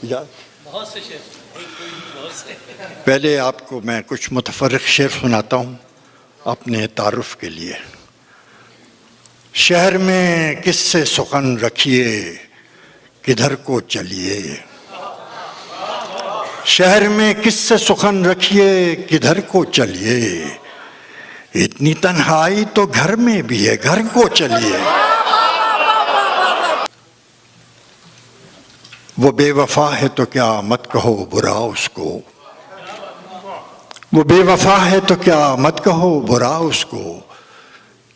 या पहले आपको मैं कुछ मुतफर्रिक शेर सुनाता हूँ अपने तारुफ के लिए। शहर में किससे सुखन रखिए किधर को चलिए, शहर में किससे सुखन रखिए किधर को चलिए, इतनी तन्हाई तो घर में भी है घर को चलिए। वो बेवफा है तो क्या मत कहो बुरा उसको, वो बेवफा है तो क्या मत कहो बुरा उसको,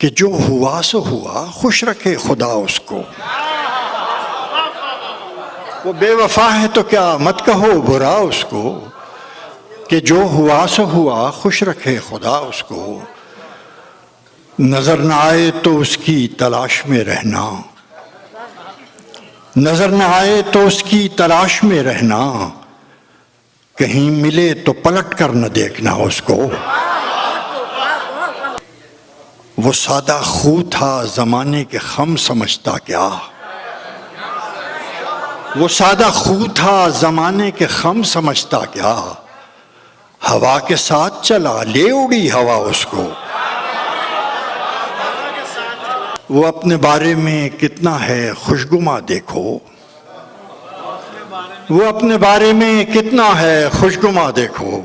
कि जो हुआ सो हुआ खुश रखे खुदा उसको। वो बेवफा है तो क्या मत कहो बुरा उसको, कि जो हुआ सो हुआ खुश रखे खुदा उसको। नजर न आए तो उसकी तलाश में रहना, नजर न आए तो उसकी तलाश में रहना, कहीं मिले तो पलट कर न देखना उसको। वो सादा खू था जमाने के खम समझता क्या, वो सादा खू था जमाने के खम समझता क्या, हवा के साथ चला ले उड़ी हवा उसको। वो अपने बारे में कितना है खुशगुमा देखो, वो अपने बारे में कितना है खुशगुमा देखो,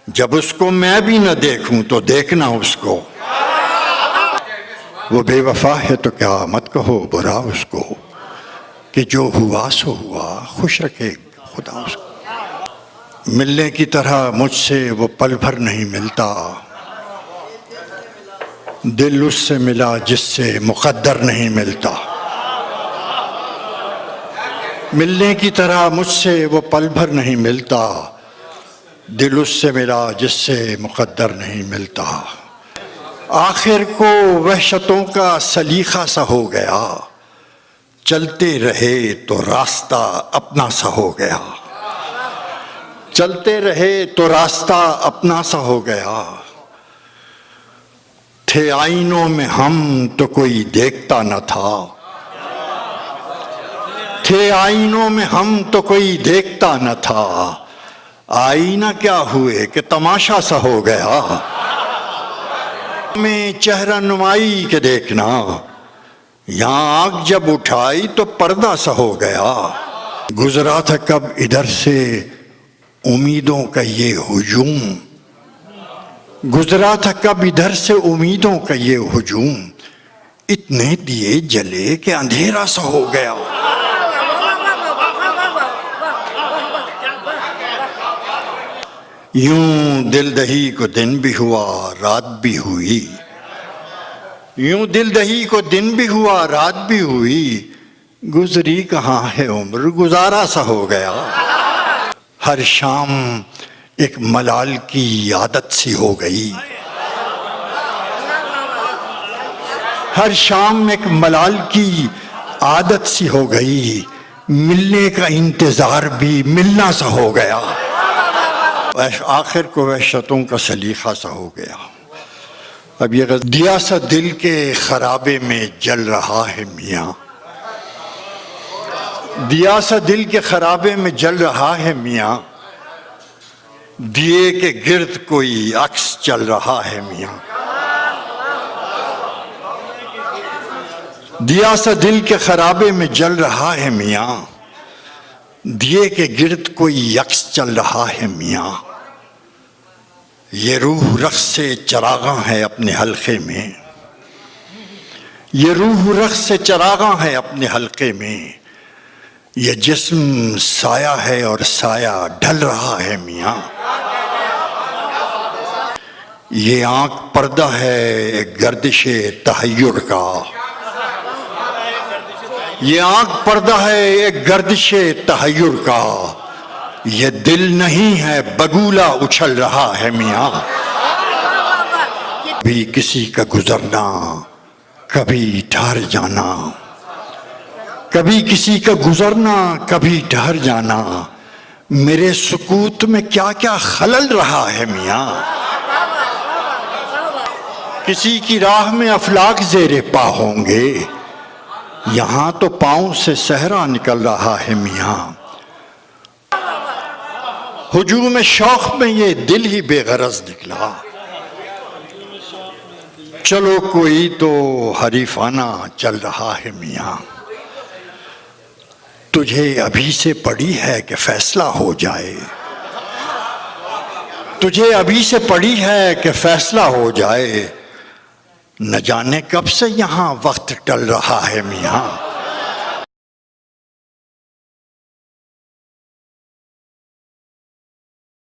जब उसको मैं भी न देखूं तो देखना उसको। वो बेवफा है तो क्या मत कहो बुरा उसको, कि जो हुआ सो हुआ खुश रखे खुदा उसको। मिलने की तरह मुझसे वो पल भर नहीं मिलता, दिल उससे मिला जिससे मुक़द्दर नहीं मिलता। मिलने की तरह मुझसे वो पल भर नहीं मिलता, दिल उससे मिला जिससे मुक़द्दर नहीं मिलता। आखिर को वहशतों का सलीखा सा हो गया, चलते रहे तो रास्ता अपना सा हो गया, चलते रहे तो रास्ता अपना सा हो गया। थे आईनों में हम तो कोई देखता न था, थे आईनों में हम तो कोई देखता न था, आईना क्या हुए कि तमाशा सा हो गया। में चेहरा नुमाई के देखना, यहाँ आग जब उठाई तो पर्दा सा हो गया। गुजरा था कब इधर से उम्मीदों का ये हुजूम, गुजरा था कब इधर से उम्मीदों का ये हुजूम, इतने दिए जले कि अंधेरा सा हो गया। यूं दिल दही को दिन भी हुआ रात भी हुई, यूं दिल दही को दिन भी हुआ रात भी हुई, गुजरी कहाँ है उम्र गुजारा सा हो गया। हर शाम एक मलाल की आदत सी हो गई, हर शाम एक मलाल की आदत सी हो गई, मिलने का इंतजार भी मिलना सा हो गया। आखिर को वहशतों का सलीखा सा हो गया। अब ये दिया सा दिल के खराबे में जल रहा है मियाँ, दिया सा दिल के खराबे में जल रहा है मियाँ, दिए के गिर्द कोई अक्स चल रहा है मियाँ। दिया सा दिल के खराबे में जल रहा है मियाँ, दिए के गिर्द कोई अक्स चल रहा है मियाँ। ये रूह रख्स से चरागा है अपने हल्के में, ये रूह रख्स से चरागा है अपने हल्के में, ये जिस्म साया है और साया ढल रहा है मियाँ। ये आँख पर्दा है गर्दिशे तहय्युर का, ये आँख पर्दा है एक गर्दिशे तहय्युर का, ये दिल नहीं है बगूला उछल रहा है मियाँ। कभी किसी का गुजरना कभी ठहर जाना, कभी किसी का गुजरना कभी ठहर जाना, मेरे सुकूत में क्या क्या खलल रहा है मियाँ। किसी की राह में अफलाक ज़ेरे पा होंगे, यहाँ तो पाँव से सहरा निकल रहा है मियाँ, हुजूम शौक में ये दिल ही बेगरज निकला। चलो कोई तो हरीफाना चल रहा है मियाँ, तुझे अभी से पड़ी है कि फैसला हो जाए, तुझे अभी से पड़ी है कि फैसला हो जाए, न जाने कब से यहाँ वक्त टल रहा है मियाँ।